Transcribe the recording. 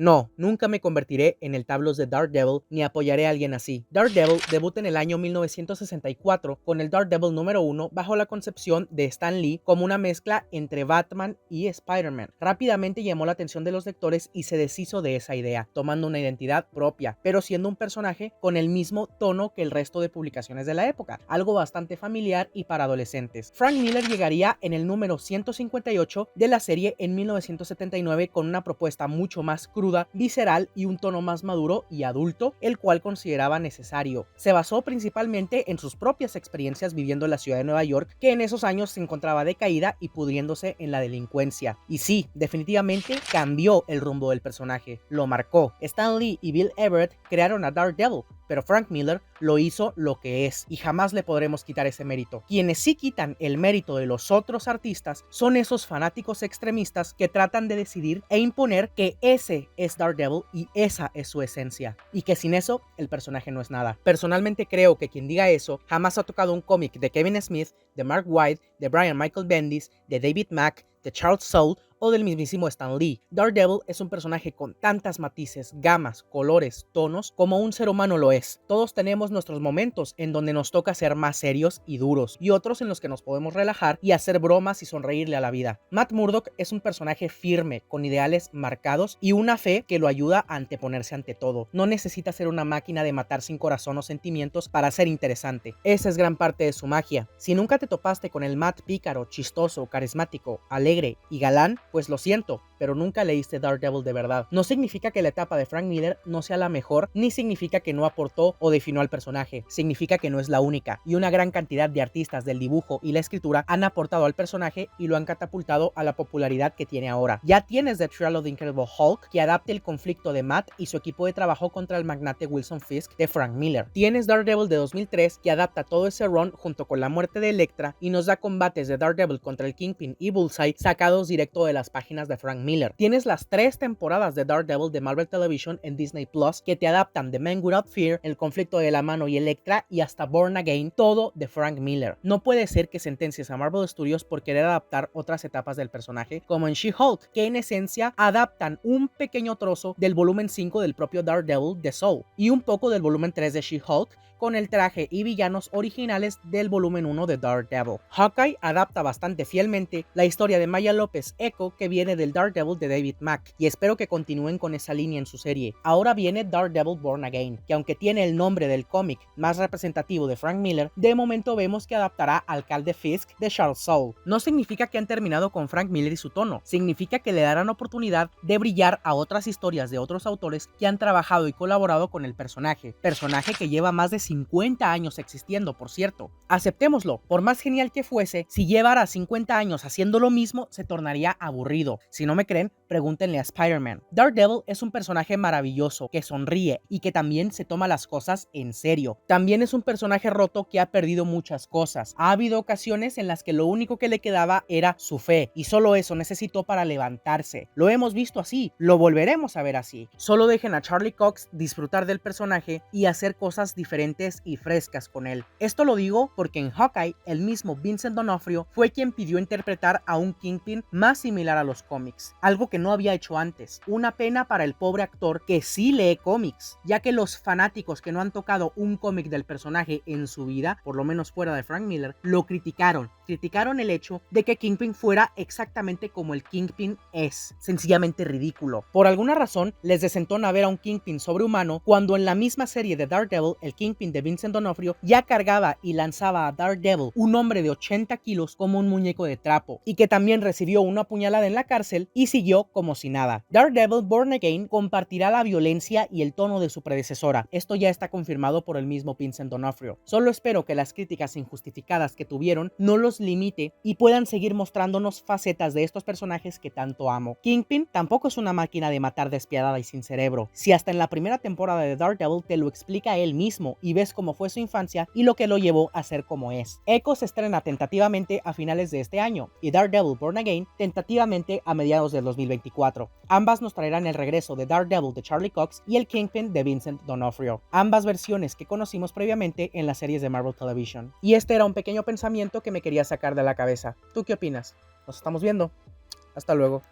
No, nunca me convertiré en el tablos de Daredevil ni apoyaré a alguien así. Daredevil debuta en el año 1964 con el Daredevil número 1 bajo la concepción de Stan Lee como una mezcla entre Batman y Spider-Man. Rápidamente llamó la atención de los lectores y se deshizo de esa idea, tomando una identidad propia, pero siendo un personaje con el mismo tono que el resto de publicaciones de la época, algo bastante familiar y para adolescentes. Frank Miller llegaría en el número 158 de la serie en 1979 con una propuesta mucho más cruda, visceral y un tono más maduro y adulto, el cual consideraba necesario. Se basó principalmente en sus propias experiencias viviendo en la ciudad de Nueva York, que en esos años se encontraba decaída y pudriéndose en la delincuencia. Y sí, definitivamente cambió el rumbo del personaje, lo marcó. Stan Lee y Bill Everett crearon a Daredevil, pero Frank Miller lo hizo lo que es y jamás le podremos quitar ese mérito. Quienes sí quitan el mérito de los otros artistas son esos fanáticos extremistas que tratan de decidir e imponer que ese es Daredevil y esa es su esencia, y que sin eso el personaje no es nada. Personalmente creo que quien diga eso jamás ha tocado un cómic de Kevin Smith, de Mark Waid, de Brian Michael Bendis, de David Mack, de Charles Soule o del mismísimo Stan Lee. Daredevil es un personaje con tantas matices, gamas, colores, tonos como un ser humano lo es. Todos tenemos nuestros momentos en donde nos toca ser más serios y duros, y otros en los que nos podemos relajar y hacer bromas y sonreírle a la vida. Matt Murdock es un personaje firme, con ideales marcados y una fe que lo ayuda a anteponerse ante todo. No necesita ser una máquina de matar sin corazón o sentimientos para ser interesante. Esa es gran parte de su magia. Si nunca te topaste con el Matt pícaro, chistoso, carismático, alegre y galán, pues lo siento, pero nunca leíste Daredevil de verdad. No significa que la etapa de Frank Miller no sea la mejor, ni significa que no aportó o definió al personaje. Significa que no es la única, y una gran cantidad de artistas del dibujo y la escritura han aportado al personaje y lo han catapultado a la popularidad que tiene ahora. Ya tienes The Trial of the Incredible Hulk, que adapta el conflicto de Matt y su equipo de trabajo contra el magnate Wilson Fisk de Frank Miller. Tienes Daredevil de 2003, que adapta todo ese run junto con la muerte de Elektra y nos da combates de Daredevil contra el Kingpin y Bullseye sacados directo de las páginas de Frank Miller. Tienes las 3 temporadas de Daredevil de Marvel Television en Disney Plus, que te adaptan The Man Without Fear, El conflicto de la mano y Elektra, y hasta Born Again, todo de Frank Miller. No puede ser que sentencies a Marvel Studios por querer adaptar otras etapas del personaje, como en She-Hulk, que en esencia adaptan un pequeño trozo del volumen 5 del propio Daredevil de Soul y un poco del volumen 3 de She-Hulk, con el traje y villanos originales del volumen 1 de Daredevil. Hawkeye adapta bastante fielmente la historia de Maya López Echo, que viene del Daredevil de David Mack, y espero que continúen con esa línea en su serie. Ahora viene Daredevil Born Again, que aunque tiene el nombre del cómic más representativo de Frank Miller, de momento vemos que adaptará al Alcalde Fisk de Charles Soule. No significa que han terminado con Frank Miller y su tono, significa que le darán oportunidad de brillar a otras historias de otros autores que han trabajado y colaborado con el personaje que lleva más de 50 años existiendo, por cierto. Aceptémoslo, por más genial que fuese, si llevara 50 años haciendo lo mismo, se tornaría aburrido. Si no me creen, pregúntenle a Spider-Man. Daredevil es un personaje maravilloso, que sonríe y que también se toma las cosas en serio. También es un personaje roto que ha perdido muchas cosas. Ha habido ocasiones en las que lo único que le quedaba era su fe, y solo eso necesitó para levantarse. Lo hemos visto así, lo volveremos a ver así. Solo dejen a Charlie Cox disfrutar del personaje y hacer cosas diferentes y frescas con él. Esto lo digo porque en Hawkeye, el mismo Vincent D'Onofrio fue quien pidió interpretar a un Kingpin más similar a los cómics, algo que no había hecho antes. Una pena para el pobre actor que sí lee cómics, ya que los fanáticos que no han tocado un cómic del personaje en su vida, por lo menos fuera de Frank Miller, lo criticaron el hecho de que Kingpin fuera exactamente como el Kingpin es, sencillamente ridículo. Por alguna razón les desentona ver a un Kingpin sobrehumano cuando en la misma serie de Daredevil, el Kingpin de Vincent D'Onofrio ya cargaba y lanzaba a Daredevil, un hombre de 80 kilos, como un muñeco de trapo, y que también recibió una puñalada en la cárcel y siguió como si nada. Daredevil Born Again compartirá la violencia y el tono de su predecesora. Esto ya está confirmado por el mismo Vincent D'Onofrio. Solo espero que las críticas injustificadas que tuvieron no los limite y puedan seguir mostrándonos facetas de estos personajes que tanto amo. Kingpin tampoco es una máquina de matar despiadada y sin cerebro. Si hasta en la primera temporada de Daredevil te lo explica él mismo y ves cómo fue su infancia y lo que lo llevó a ser como es. Echo se estrena tentativamente a finales de este año y Daredevil Born Again tentativamente a mediados del 2024. Ambas nos traerán el regreso de Daredevil de Charlie Cox y el Kingpin de Vincent D'Onofrio. Ambas versiones que conocimos previamente en las series de Marvel Television. Y este era un pequeño pensamiento que me quería sacar de la cabeza. ¿Tú qué opinas? Nos estamos viendo. Hasta luego.